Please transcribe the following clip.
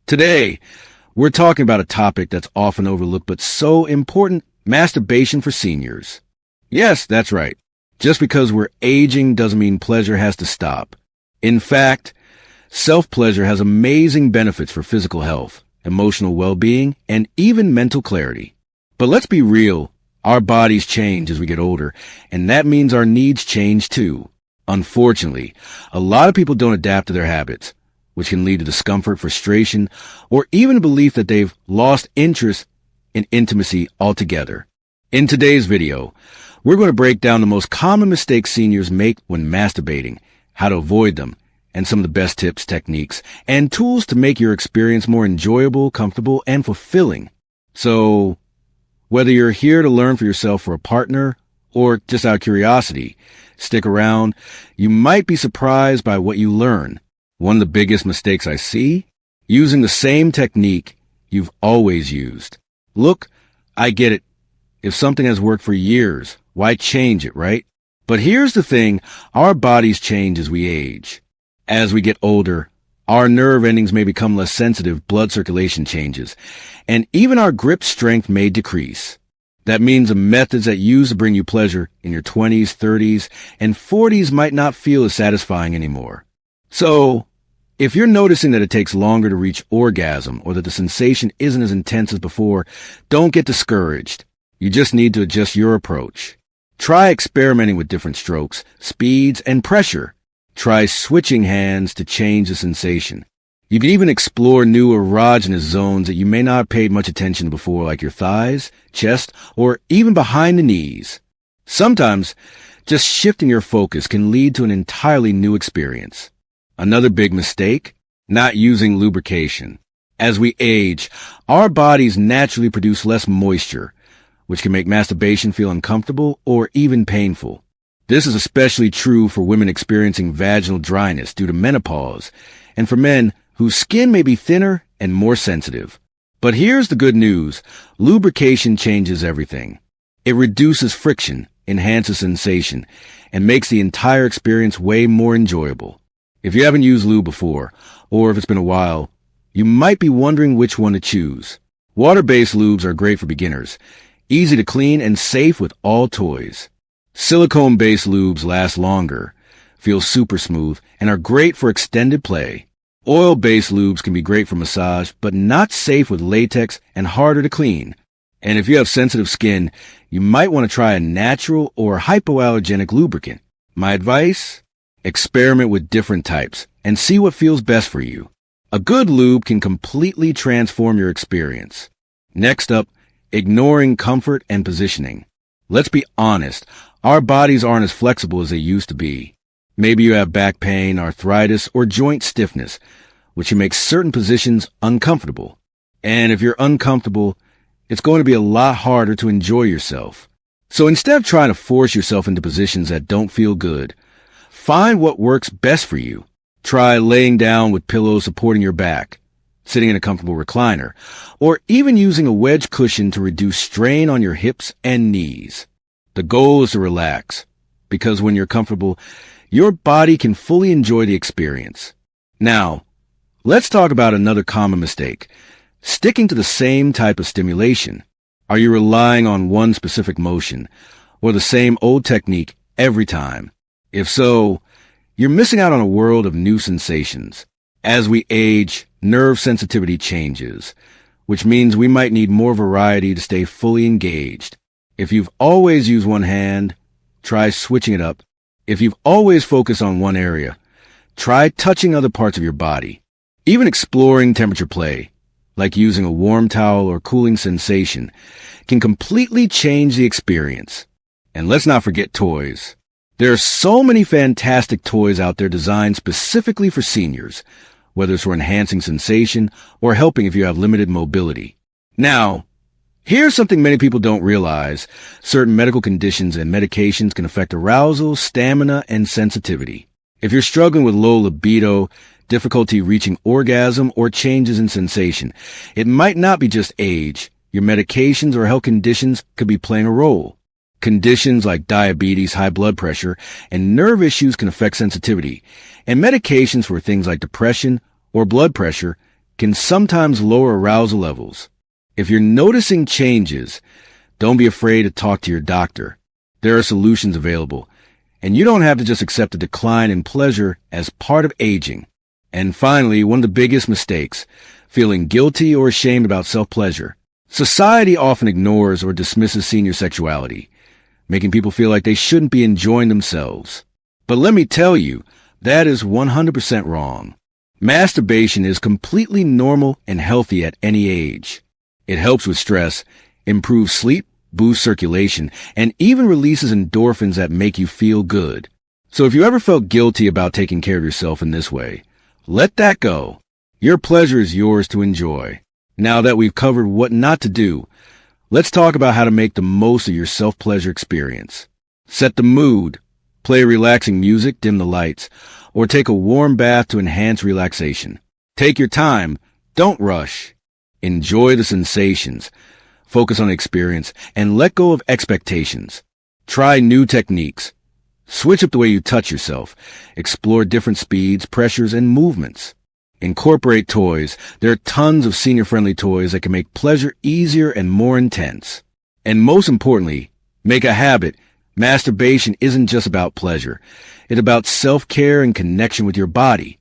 Today, we're talking about a topic that's often overlooked but so important: masturbation for seniors. Yes, that's right. Just because we're aging doesn't mean pleasure has to stop. In fact, self-pleasure has amazing benefits for physical health, emotional well-being, and even mental clarity. But let's be real, our bodies change as we get older, and that means our needs change too. Unfortunately, a lot of people don't adapt to their habits, which can lead to discomfort, frustration, or even a belief that they've lost interest in intimacy altogether. In today's video, we're going to break down the most common mistakes seniors make when masturbating, how to avoid them, and some of the best tips, techniques, and tools to make your experience more enjoyable, comfortable, and fulfilling. So, whether you're here to learn for yourself or a partner, or just out of curiosity, stick around. You might be surprised by what you learn. One of the biggest mistakes I see: using the same technique you've always used. Look, I get it. If something has worked for years, why change it, right? But here's the thing: our bodies change as we age. As we get older, our nerve endings may become less sensitive, blood circulation changes, and even our grip strength may decrease. That means the methods that used to bring you pleasure in your 20s, 30s, and 40s might not feel as satisfying anymore. So, if you're noticing that it takes longer to reach orgasm or that the sensation isn't as intense as before, don't get discouraged. You just need to adjust your approach. Try experimenting with different strokes, speeds, and pressure. Try switching hands to change the sensation. You can even explore new erogenous zones that you may not have paid much attention to before, like your thighs, chest, or even behind the knees. Sometimes, just shifting your focus can lead to an entirely new experience. Another big mistake: not using lubrication. As we age, our bodies naturally produce less moisture, which can make masturbation feel uncomfortable or even painful. This is especially true for women experiencing vaginal dryness due to menopause, and for men whose skin may be thinner and more sensitive. But here's the good news: lubrication changes everything. It reduces friction, enhances sensation, and makes the entire experience way more enjoyable. If you haven't used lube before, or if it's been a while, you might be wondering which one to choose. Water-based lubes are great for beginners, easy to clean, and safe with all toys. Silicone-based lubes last longer, feel super smooth, and are great for extended play. Oil-based lubes can be great for massage, but not safe with latex and harder to clean. And if you have sensitive skin, you might want to try a natural or hypoallergenic lubricant. My advice: experiment with different types and see what feels best for you. A good lube can completely transform your experience. Next up, ignoring comfort and positioning. Let's be honest, our bodies aren't as flexible as they used to be. Maybe you have back pain, arthritis, or joint stiffness, which can make certain positions uncomfortable. And if you're uncomfortable, it's going to be a lot harder to enjoy yourself. So instead of trying to force yourself into positions that don't feel good, find what works best for you. Try laying down with pillows supporting your back, sitting in a comfortable recliner, or even using a wedge cushion to reduce strain on your hips and knees. The goal is to relax, because when you're comfortable, your body can fully enjoy the experience. Now, let's talk about another common mistake: sticking to the same type of stimulation. Are you relying on one specific motion, or the same old technique every time? If so, you're missing out on a world of new sensations. As we age, nerve sensitivity changes, which means we might need more variety to stay fully engaged. If you've always used one hand, try switching it up. If you've always focused on one area, try touching other parts of your body. Even exploring temperature play, like using a warm towel or cooling sensation, can completely change the experience. And let's not forget toys. There are so many fantastic toys out there designed specifically for seniors, whether it's for enhancing sensation or helping if you have limited mobility. Now, here's something many people don't realize: certain medical conditions and medications can affect arousal, stamina, and sensitivity. If you're struggling with low libido, difficulty reaching orgasm, or changes in sensation, it might not be just age. Your medications or health conditions could be playing a role. Conditions like diabetes, high blood pressure, and nerve issues can affect sensitivity, and medications for things like depression or blood pressure can sometimes lower arousal levels. If you're noticing changes, don't be afraid to talk to your doctor. There are solutions available, and you don't have to just accept a decline in pleasure as part of aging. And finally, one of the biggest mistakes, feeling guilty or ashamed about self-pleasure. Society often ignores or dismisses senior sexuality, making people feel like they shouldn't be enjoying themselves. But let me tell you, that is 100% wrong. Masturbation is completely normal and healthy at any age. It helps with stress, improves sleep, boosts circulation, and even releases endorphins that make you feel good. So if you ever felt guilty about taking care of yourself in this way, let that go. Your pleasure is yours to enjoy. Now that we've covered what not to do, let's talk about how to make the most of your self-pleasure experience. Set the mood. Play relaxing music, dim the lights, or take a warm bath to enhance relaxation. Take your time. Don't rush. Enjoy the sensations. Focus on the experience and let go of expectations. Try new techniques. Switch up the way you touch yourself. Explore different speeds, pressures, and movements. Incorporate toys. There are tons of senior-friendly toys that can make pleasure easier and more intense. And most importantly, make a habit. Masturbation isn't just about pleasure. It's about self-care and connection with your body.